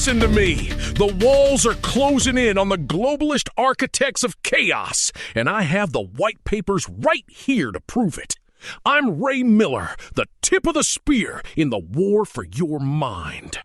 Listen to me. The walls are closing in on the globalist architects of chaos, and I have the white papers right here to prove it. I'm Ray Miller, the tip of the spear in the war for your mind.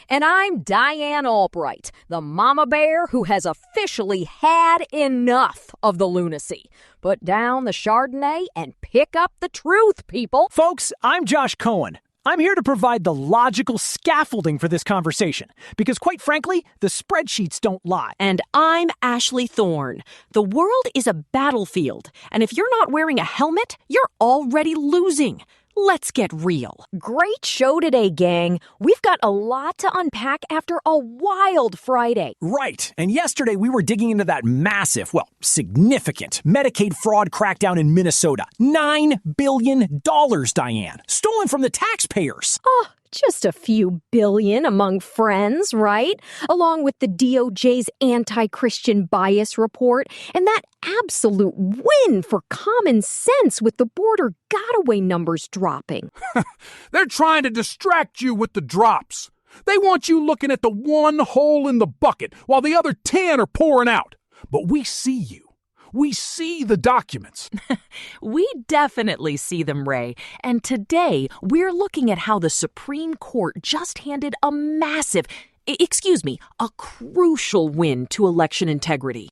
And I'm Diane Albright, the mama bear who has officially had enough of the lunacy. Put down the Chardonnay and pick up the truth, people. Folks, I'm Josh Cohen. I'm here to provide the logical scaffolding for this conversation, because quite frankly, the spreadsheets don't lie. And I'm Ashley Thorne. The world is a battlefield, and if you're not wearing a helmet, you're already losing. Let's get real. Great show today, gang. We've got a lot to unpack after a wild Friday. Right. And yesterday we were digging into that massive, significant Medicaid fraud crackdown in Minnesota. $9 billion, Diane. Stolen from the taxpayers. Oh, just a few billion among friends, right? Along with the DOJ's anti-Christian bias report and that absolute win for common sense with the border gotaway numbers dropping. They're trying to distract you with the drops. They want you looking at the one hole in the bucket while the other 10 are pouring out. But we see you. We see the documents. We definitely see them, Ray. And today, we're looking at how the Supreme Court just handed a crucial win to election integrity.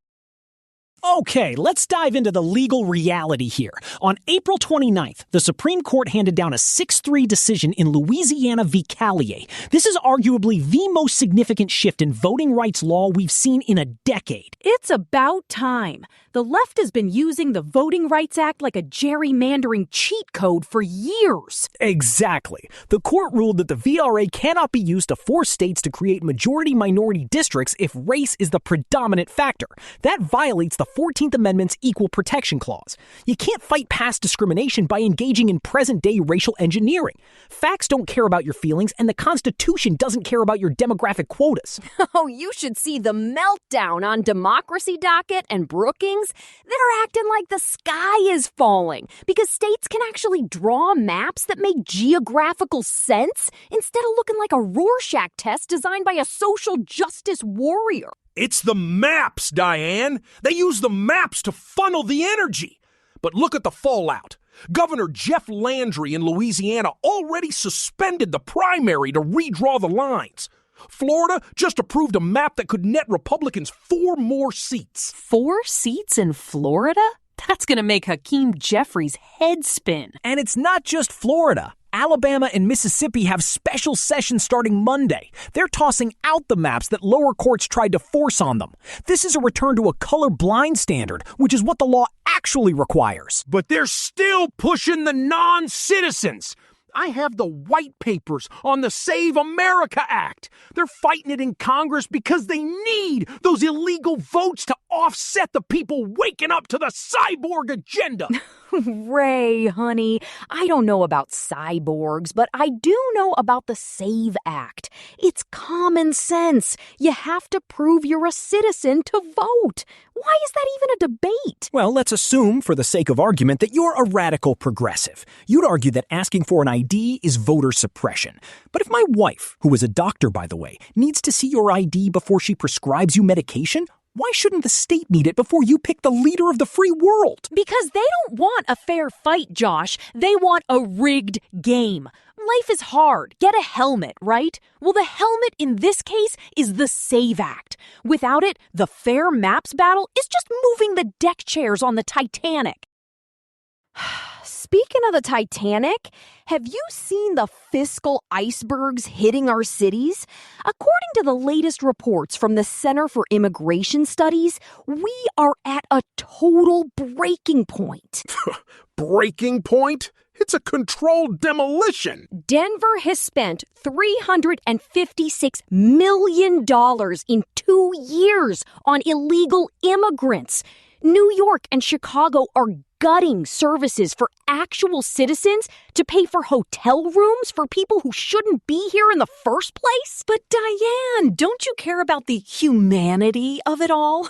Okay, let's dive into the legal reality here. On April 29th, the Supreme Court handed down a 6-3 decision in Louisiana v. Callier. This is arguably the most significant shift in voting rights law we've seen in a decade. It's about time. The left has been using the Voting Rights Act like a gerrymandering cheat code for years. Exactly. The court ruled that the VRA cannot be used to force states to create majority-minority districts if race is the predominant factor. That violates the 14th Amendment's Equal Protection Clause. You can't fight past discrimination by engaging in present-day racial engineering. Facts don't care about your feelings, and the Constitution doesn't care about your demographic quotas. Oh, you should see the meltdown on Democracy Docket and Brookings. They're acting like the sky is falling because states can actually draw maps that make geographical sense instead of looking like a Rorschach test designed by a social justice warrior. It's the maps, Diane. They use the maps to funnel the energy. But look at the fallout. Governor Jeff Landry in Louisiana already suspended the primary to redraw the lines. Florida just approved a map that could net Republicans 4 more seats. 4 seats in Florida? That's going to make Hakeem Jeffries' head spin. And it's not just Florida. Alabama and Mississippi have special sessions starting Monday. They're tossing out the maps that lower courts tried to force on them. This is a return to a colorblind standard, which is what the law actually requires. But they're still pushing the non-citizens. I have the white papers on the Save America Act. They're fighting it in Congress because they need those illegal votes to offset the people waking up to the cyborg agenda. Ray, honey, I don't know about cyborgs, but I do know about the SAVE Act. It's common sense. You have to prove you're a citizen to vote. Why is that even a debate? Well, let's assume, for the sake of argument, that you're a radical progressive. You'd argue that asking for an ID is voter suppression. But if my wife, who is a doctor, by the way, needs to see your ID before she prescribes you medication, why shouldn't the state need it before you pick the leader of the free world? Because they don't want a fair fight, Josh. They want a rigged game. Life is hard. Get a helmet, right? Well, the helmet in this case is the SAVE Act. Without it, the fair maps battle is just moving the deck chairs on the Titanic. Speaking of the Titanic, have you seen the fiscal icebergs hitting our cities? According to the latest reports from the Center for Immigration Studies, we are at a total breaking point. Breaking point? It's a controlled demolition. Denver has spent $356 million in 2 years on illegal immigrants. New York and Chicago are gutting services for actual citizens to pay for hotel rooms for people who shouldn't be here in the first place? But Diane, don't you care about the humanity of it all?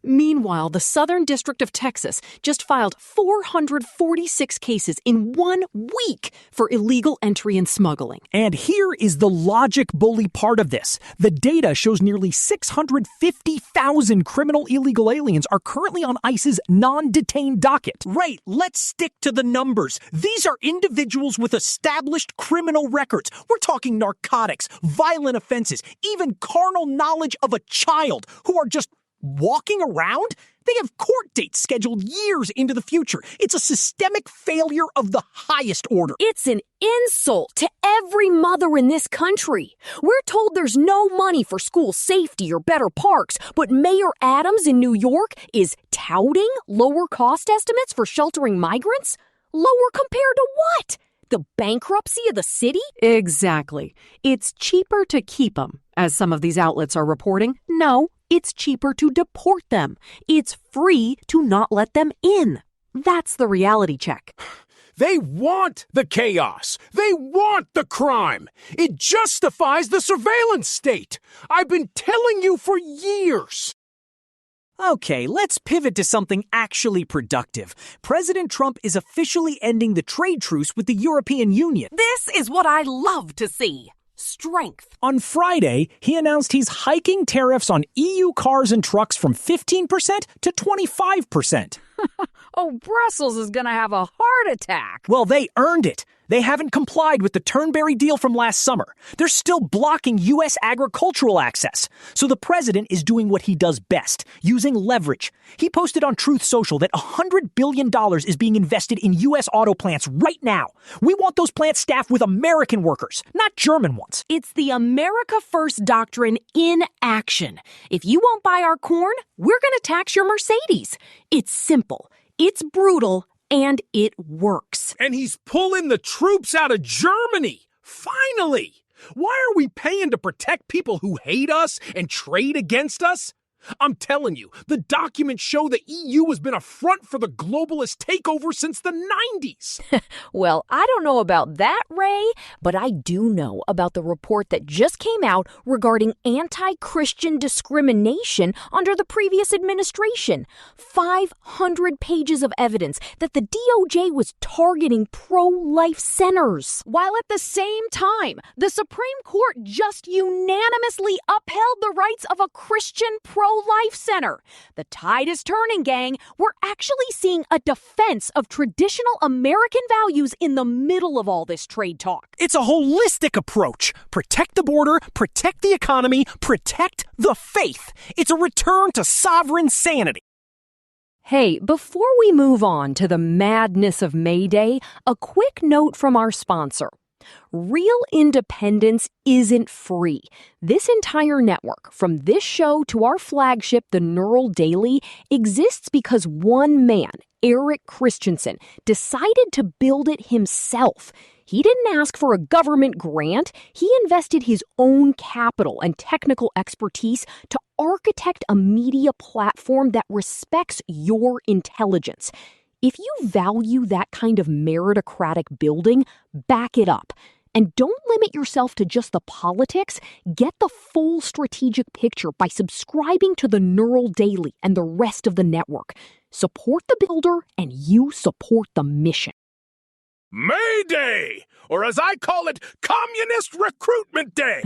Meanwhile, the Southern District of Texas just filed 446 cases in 1 week for illegal entry and smuggling. And here is the logic bully part of this. The data shows nearly 650,000 criminal illegal aliens are currently on ICE's non-detained docket. Right, let's stick to the numbers. These are individuals with established criminal records. We're talking narcotics, violent offenses, even carnal knowledge of a child who are just walking around. They have court dates scheduled years into the future. It's a systemic failure of the highest order. It's an insult to every mother in this country. We're told there's no money for school safety or better parks, but Mayor Adams in New York is touting lower cost estimates for sheltering migrants? Lower compared to what? The bankruptcy of the city? Exactly. It's cheaper to keep them, as some of these outlets are reporting. No, it's cheaper to deport them. It's free to not let them in. That's the reality check. They want the chaos. They want the crime. It justifies the surveillance state. I've been telling you for years. Okay, let's pivot to something actually productive. President Trump is officially ending the trade truce with the European Union. This is what I love to see. Strength. On Friday, he announced he's hiking tariffs on EU cars and trucks from 15% to 25%. Oh, Brussels is going to have a heart attack. Well, they earned it. They haven't complied with the Turnberry deal from last summer. They're still blocking U.S. agricultural access. So the president is doing what he does best, using leverage. He posted on Truth Social that $100 billion is being invested in U.S. auto plants right now. We want those plants staffed with American workers, not German ones. It's the America First doctrine in action. If you won't buy our corn, we're going to tax your Mercedes. It's simple. It's brutal. And it works. And he's pulling the troops out of Germany. Finally! Why are we paying to protect people who hate us and trade against us? I'm telling you, the documents show the EU has been a front for the globalist takeover since the 90s. Well, I don't know about that, Ray, but I do know about the report that just came out regarding anti-Christian discrimination under the previous administration. 500 pages of evidence that the DOJ was targeting pro-life centers. While at the same time, the Supreme Court just unanimously upheld the rights of a Christian pro-life center. The tide is turning, gang. We're actually seeing a defense of traditional American values in the middle of all this trade talk. It's a holistic approach. Protect the border, protect the economy, protect the faith. It's a return to sovereign sanity. Hey, before we move on to the madness of May Day, a quick note from our sponsor. Real independence isn't free. This entire network, from this show to our flagship, The Neural Daily, exists because one man, Eric Christensen, decided to build it himself. He didn't ask for a government grant. He invested his own capital and technical expertise to architect a media platform that respects your intelligence. If you value that kind of meritocratic building, back it up. And don't limit yourself to just the politics. Get the full strategic picture by subscribing to the Neural Daily and the rest of the network. Support the builder and you support the mission. May Day! Or as I call it, Communist Recruitment Day!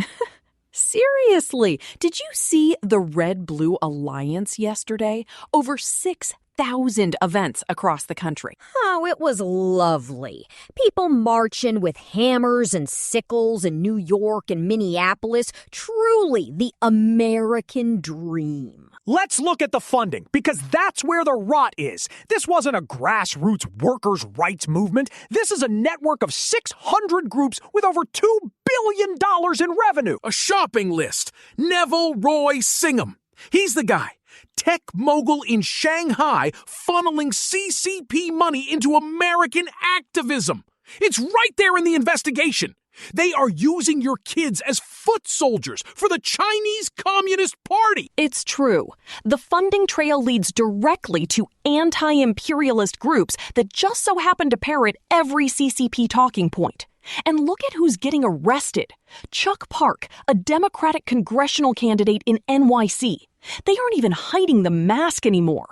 Seriously, did you see the Red-Blue Alliance yesterday? Over 6,000 events across the country. Oh, it was lovely. People marching with hammers and sickles in New York and Minneapolis. Truly the American dream. Let's look at the funding, because that's where the rot is. This wasn't a grassroots workers' rights movement. This is a network of 600 groups with over $2 billion in revenue. A shopping list. Neville Roy Singham. He's the guy. Tech mogul in Shanghai funneling CCP money into American activism. It's right there in the investigation. They are using your kids as foot soldiers for the Chinese Communist Party. It's true. The funding trail leads directly to anti-imperialist groups that just so happen to parrot every CCP talking point. And look at who's getting arrested. Chuck Park, a Democratic congressional candidate in NYC. They aren't even hiding the mask anymore.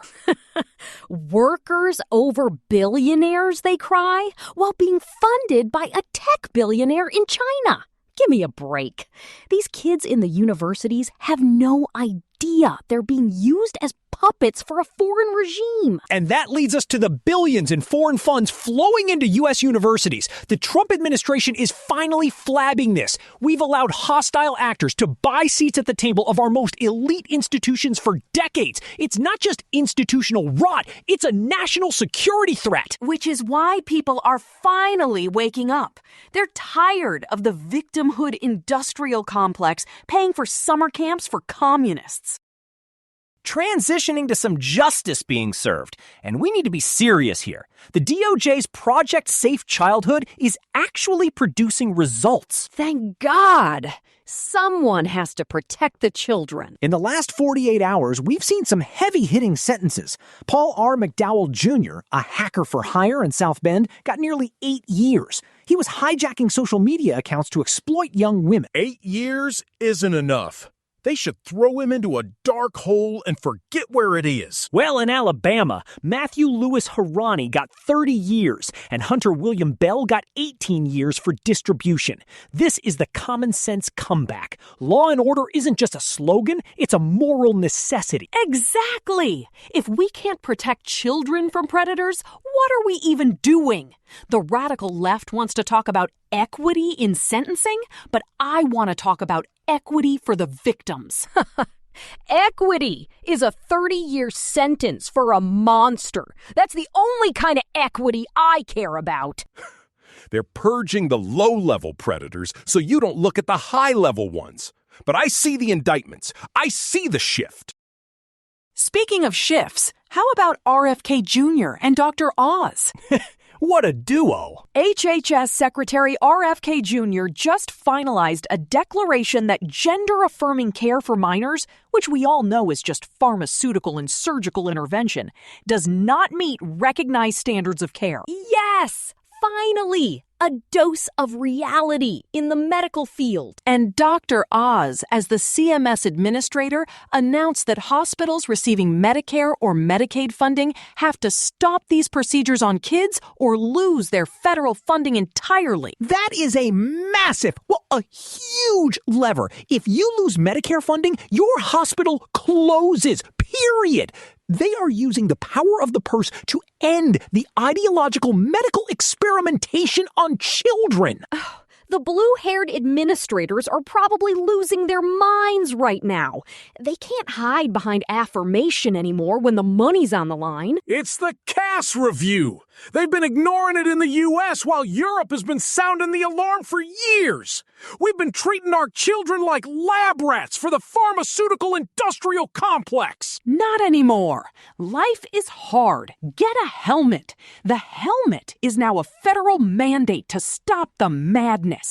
Workers over billionaires, they cry, while being funded by a tech billionaire in China. Give me a break. These kids in the universities have no idea they're being used as puppets for a foreign regime. And that leads us to the billions in foreign funds flowing into U.S. universities. The Trump administration is finally flabbing this. We've allowed hostile actors to buy seats at the table of our most elite institutions for decades. It's not just institutional rot, it's a national security threat. Which is why people are finally waking up. They're tired of the victimhood industrial complex paying for summer camps for communists. Transitioning to some justice being served. And we need to be serious here. The DOJ's Project Safe Childhood is actually producing results. Thank God. Someone has to protect the children. In the last 48 hours, we've seen some heavy-hitting sentences. Paul R. McDowell Jr., a hacker for hire in South Bend, got nearly 8 years. He was hijacking social media accounts to exploit young women. 8 years isn't enough. They should throw him into a dark hole and forget where it is. Well, in Alabama, Matthew Lewis Harani got 30 years, and Hunter William Bell got 18 years for distribution. This is the common sense comeback. Law and order isn't just a slogan, it's a moral necessity. Exactly. If we can't protect children from predators, what are we even doing? The radical left wants to talk about equity in sentencing, but I want to talk about equity for the victims. Equity is a 30-year sentence for a monster. That's the only kind of equity I care about. They're purging the low-level predators so you don't look at the high-level ones. But I see the indictments. I see the shift. Speaking of shifts, how about RFK Jr. and Dr. Oz? What a duo! HHS Secretary RFK Jr. just finalized a declaration that gender-affirming care for minors, which we all know is just pharmaceutical and surgical intervention, does not meet recognized standards of care. Yes! Finally! A dose of reality in the medical field. And Dr. Oz, as the CMS administrator, announced that hospitals receiving Medicare or Medicaid funding have to stop these procedures on kids or lose their federal funding entirely. That is a massive, a huge lever. If you lose Medicare funding, your hospital closes, period. They are using the power of the purse to end the ideological medical experimentation on children. The blue-haired administrators are probably losing their minds right now. They can't hide behind affirmation anymore when the money's on the line. It's the Cass Review. They've been ignoring it in the U.S. while Europe has been sounding the alarm for years. We've been treating our children like lab rats for the pharmaceutical industrial complex. Not anymore. Life is hard. Get a helmet. The helmet is now a federal mandate to stop the madness.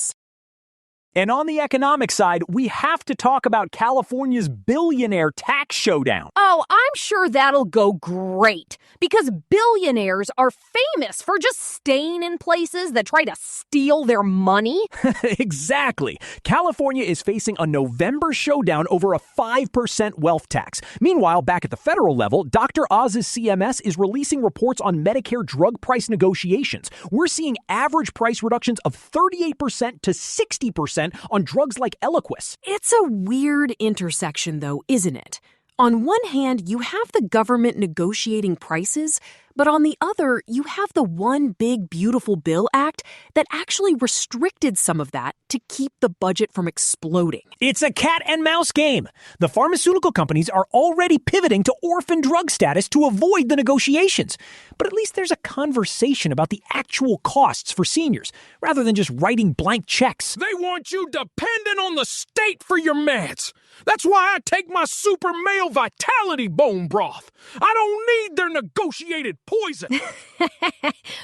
And on the economic side, we have to talk about California's billionaire tax showdown. Oh, I'm sure that'll go great, because billionaires are famous for just staying in places that try to steal their money. Exactly. California is facing a November showdown over a 5% wealth tax. Meanwhile, back at the federal level, Dr. Oz's CMS is releasing reports on Medicare drug price negotiations. We're seeing average price reductions of 38% to 60% on drugs like Eliquis. It's a weird intersection, though, isn't it? On one hand, you have the government negotiating prices, but on the other, you have the One Big Beautiful Bill Act that actually restricted some of that to keep the budget from exploding. It's a cat and mouse game. The pharmaceutical companies are already pivoting to orphan drug status to avoid the negotiations. But at least there's a conversation about the actual costs for seniors, rather than just writing blank checks. They want you dependent on the state for your meds. That's why I take my Super Male Vitality bone broth. I don't need their negotiated poison.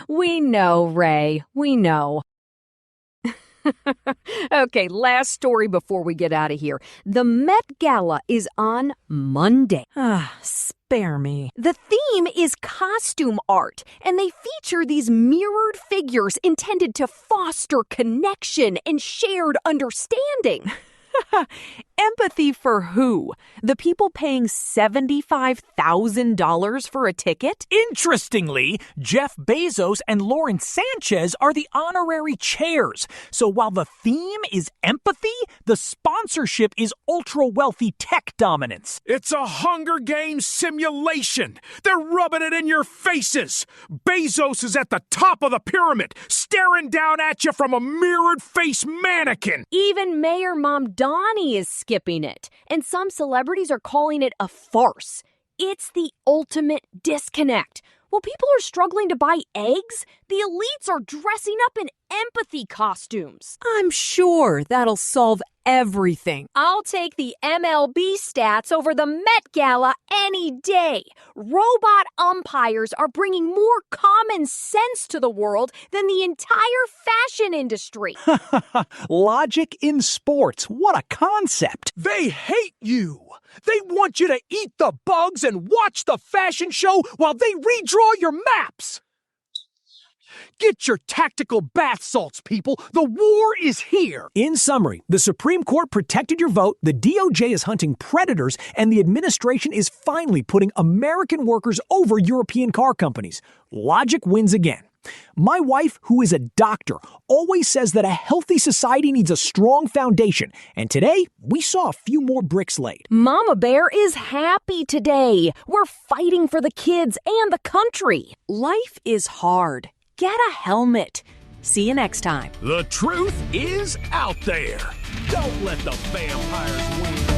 We know, Ray. We know. Okay, last story before we get out of here. The Met Gala is on Monday. Spare me. The theme is costume art, and they feature these mirrored figures intended to foster connection and shared understanding. Empathy for who? The people paying $75,000 for a ticket? Interestingly, Jeff Bezos and Lauren Sanchez are the honorary chairs. So while the theme is empathy, the sponsorship is ultra-wealthy tech dominance. It's a Hunger Games simulation. They're rubbing it in your faces. Bezos is at the top of the pyramid, staring down at you from a mirrored face mannequin. Even Mayor Mamdani is skipping it, and some celebrities are calling it a farce. It's the ultimate disconnect. While people are struggling to buy eggs, the elites are dressing up in empathy costumes. I'm sure that'll solve everything. I'll take the MLB stats over the Met Gala any day. Robot umpires are bringing more common sense to the world than the entire fashion industry. Logic in sports. What a concept. They hate you. They want you to eat the bugs and watch the fashion show while they redraw your maps. Get your tactical bath salts, people. The war is here. In summary, the Supreme Court protected your vote, the DOJ is hunting predators, and the administration is finally putting American workers over European car companies. Logic wins again. My wife, who is a doctor, always says that a healthy society needs a strong foundation, and today we saw a few more bricks laid. Mama Bear is happy today. We're fighting for the kids and the country. Life is hard. Get a helmet. See you next time. The truth is out there. Don't let the vampires win.